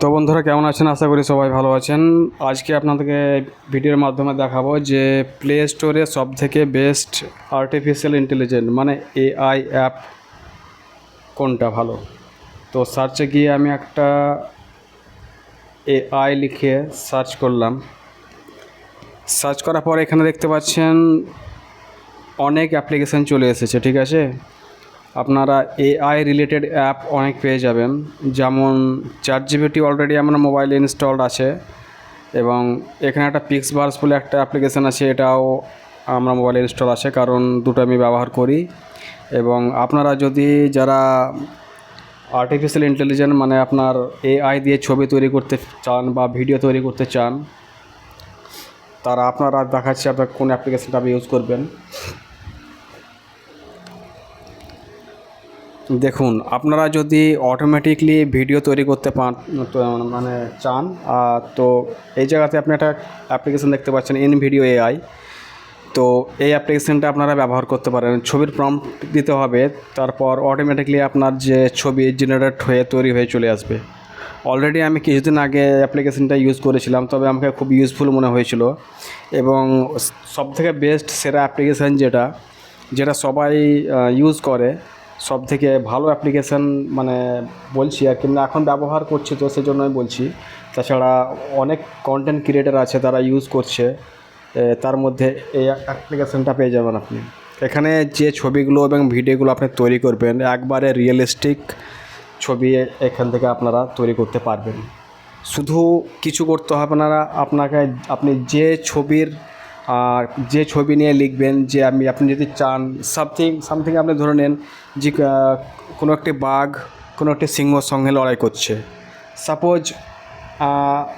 তো বন্ধুরা কেমন আছেন? আশা করি সবাই ভালো আছেন। আজকে আপনাদেরকে ভিডিওর মাধ্যমে দেখাবো যে প্লে স্টোরে সবথেকে বেস্ট আর্টিফিশিয়াল ইন্টেলিজেন্স মানে এআই অ্যাপ কোনটা ভালো। তো সার্চে গিয়ে আমি একটা এআই লিখে সার্চ করলাম। সার্চ করার পর এখানে দেখতে পাচ্ছেন অনেক অ্যাপ্লিকেশান চলে এসেছে, ঠিক আছে। আপনারা এআই রিলেটেড অ্যাপ অনেক পেয়ে যাবেন, যেমন চ্যাটজিপিটি অলরেডি আমার মোবাইলে ইনস্টলড আছে, এবং এখানে একটা পিক্সভার্স বলে একটা অ্যাপ্লিকেশান আছে, এটাও আমরা মোবাইলে ইনস্টল আছে, কারণ দুটো আমি ব্যবহার করি। এবং আপনারা যদি যারা আর্টিফিশিয়াল ইন্টেলিজেন্স মানে আপনার এআই দিয়ে ছবি তৈরি করতে চান বা ভিডিও তৈরি করতে চান, তারা আপনারা দেখাচ্ছে আপনার কোন অ্যাপ্লিকেশানটা আপনি ইউজ করবেন। দেখুন, আপনারা যদি অটোমেটিকলি ভিডিও তৈরি করতে মানে চান, তো এই জায়গাতে আপনি একটা অ্যাপ্লিকেশান দেখতে পাচ্ছেন, ইনভিডিও এআই। তো এই অ্যাপ্লিকেশানটা আপনারা ব্যবহার করতে পারেন। ছবির প্রম্পট দিতে হবে, তারপর অটোমেটিকলি আপনার যে ছবি জেনারেট হয়ে তৈরি হয়ে চলে আসবে। অলরেডি আমি কিছুদিন আগে অ্যাপ্লিকেশানটা ইউজ করেছিলাম, তবে আমাকে খুব ইউজফুল মনে হয়েছিল। এবং সবথেকে বেস্ট সেরা অ্যাপ্লিকেশান যেটা সবাই ইউজ করে, সবথেকে ভালো অ্যাপ্লিকেশান মানে বলছি আর কি, এখন ব্যবহার করছি, তো সেজন্য আমি বলছি। তাছাড়া অনেক কন্টেন্ট ক্রিয়েটার আছে তারা ইউজ করছে, তার মধ্যে এই অ্যাপ্লিকেশানটা পেয়ে যাবেন আপনি। এখানে যে ছবিগুলো এবং ভিডিওগুলো আপনি তৈরি করবেন, একবারে রিয়েলিস্টিক ছবি এখান থেকে আপনারা তৈরি করতে পারবেন। শুধু কিছু করতে হবে না আপনি যে ছবি নিয়ে লিখবেন, যে আপনি যদি চান সামথিং আপনি ধরে নেন যে কোনো একটি বাঘ কোনো একটি সিংহর সঙ্গে লড়াই করছে। সাপোজ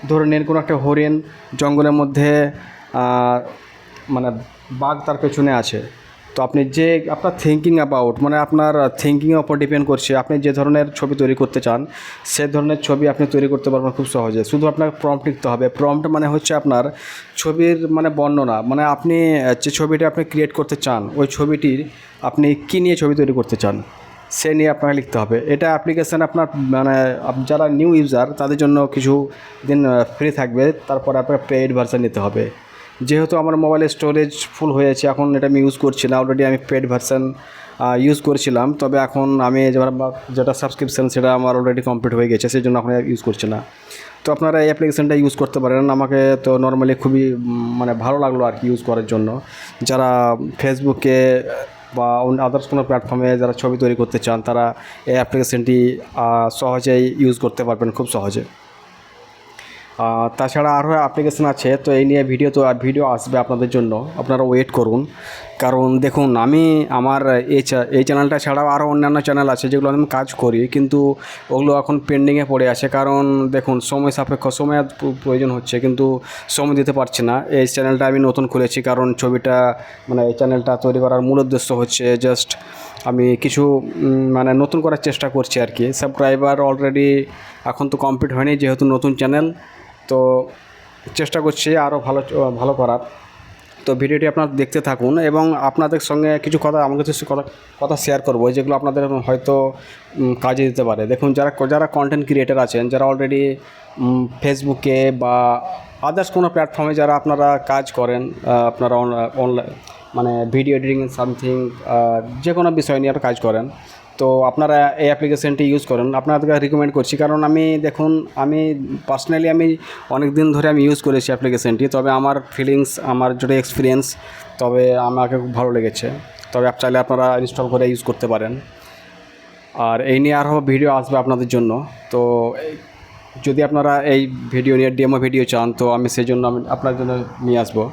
ধরে নেন কোনো একটা হরিণ জঙ্গলের মধ্যে, মানে বাঘ তার পেছনে আছে। তো আপনি আপনার থিঙ্কিং অ্যাবাউট মানে আপনার থিঙ্কিংয়ের ওপর ডিপেন্ড করছে, আপনি যে ধরনের ছবি তৈরি করতে চান সে ধরনের ছবি আপনি তৈরি করতে পারবেন খুব সহজে। শুধু আপনার প্রম্পট লিখতে হবে। প্রম্পট মানে হচ্ছে আপনার ছবির মানে বর্ণনা, মানে আপনি যে ছবিটা আপনি ক্রিয়েট করতে চান, ওই ছবিটির আপনি কী নিয়ে ছবি তৈরি করতে চান সে নিয়ে আপনাকে লিখতে হবে। এটা অ্যাপ্লিকেশান আপনার মানে যারা নিউ ইউজার তাদের জন্য কিছু দিন ফ্রি থাকবে, তারপর আপনার পেইড ভার্সন নিতে হবে। যেহেতু আমার মোবাইলের স্টোরেজ ফুল হয়েছে, এখন এটা আমি ইউজ করছি না। অলরেডি আমি পেড ভার্সন ইউজ করছিলাম, তবে এখন আমি যেটা সাবস্ক্রিপশান সেটা আমার অলরেডি কমপ্লিট হয়ে গেছে, সেই জন্য এখন ইউজ করছি না। তো আপনারা এই অ্যাপ্লিকেশানটা ইউজ করতে পারেন। আমাকে তো নর্মালি খুবই মানে ভালো লাগলো আর কি ইউজ করার জন্য। যারা ফেসবুকে বা আদার্স কোনো প্ল্যাটফর্মে যারা ছবি তৈরি করতে চান, তারা এই অ্যাপ্লিকেশানটি সহজেই ইউজ করতে পারবেন, খুব সহজে। তাছাড়া আরও অ্যাপ্লিকেশান আছে, তো এই নিয়ে ভিডিও আসবে আপনাদের জন্য, আপনারা ওয়েট করুন। কারণ দেখুন, আমি আমার এই চ্যানেলটা ছাড়াও আরও অন্যান্য চ্যানেল আছে যেগুলো আমি কাজ করি, কিন্তু ওগুলো এখন পেন্ডিংয়ে পড়ে আছে। কারণ দেখুন, সময় প্রয়োজন হচ্ছে, কিন্তু সময় দিতে পারছি না। এই চ্যানেলটা আমি নতুন খুলেছি, কারণ মানে এই চ্যানেলটা তৈরি করার মূল উদ্দেশ্য হচ্ছে জাস্ট আমি কিছু মানে নতুন করার চেষ্টা করছি আর কি। সাবস্ক্রাইবার অলরেডি এখন তো কমপ্লিট হয়নি, যেহেতু নতুন চ্যানেল, তো চেষ্টা করছি আরও ভালো করার। তো ভিডিওটি আপনারা দেখতে থাকুন, এবং আপনাদের সঙ্গে কিছু আমার কাছে কথা শেয়ার করবো, যেগুলো আপনাদের হয়তো কাজে দিতে পারে। দেখুন, যারা কন্টেন্ট ক্রিয়েটার আছেন, যারা অলরেডি ফেসবুকে বা আদার্স কোনো প্ল্যাটফর্মে যারা আপনারা কাজ করেন, আপনারা অনলাইন মানে ভিডিও এডিটিং সামথিং যে কোনো বিষয় নিয়ে কাজ করেন, তো আপনারা এই অ্যাপ্লিকেশানটি ইউজ করেন। আপনাদেরকে রিকমেন্ড করছি, কারণ আমি পার্সোনালি অনেক দিন ধরে আমি ইউজ করেছি অ্যাপ্লিকেশানটি। তবে আমার ফিলিংস, আমার যেটা এক্সপিরিয়েন্স, তবে আমাকে খুব ভালো লেগেছে। তবে চাইলে আপনারা ইনস্টল করে ইউজ করতে পারেন। আর এই নিয়ে আরও ভিডিও আসবে আপনাদের জন্য। তো যদি আপনারা এই ভিডিও নিয়ে ডেমো ভিডিও চান, তো আমি সেই জন্য আপনার জন্য নিয়ে আসবো।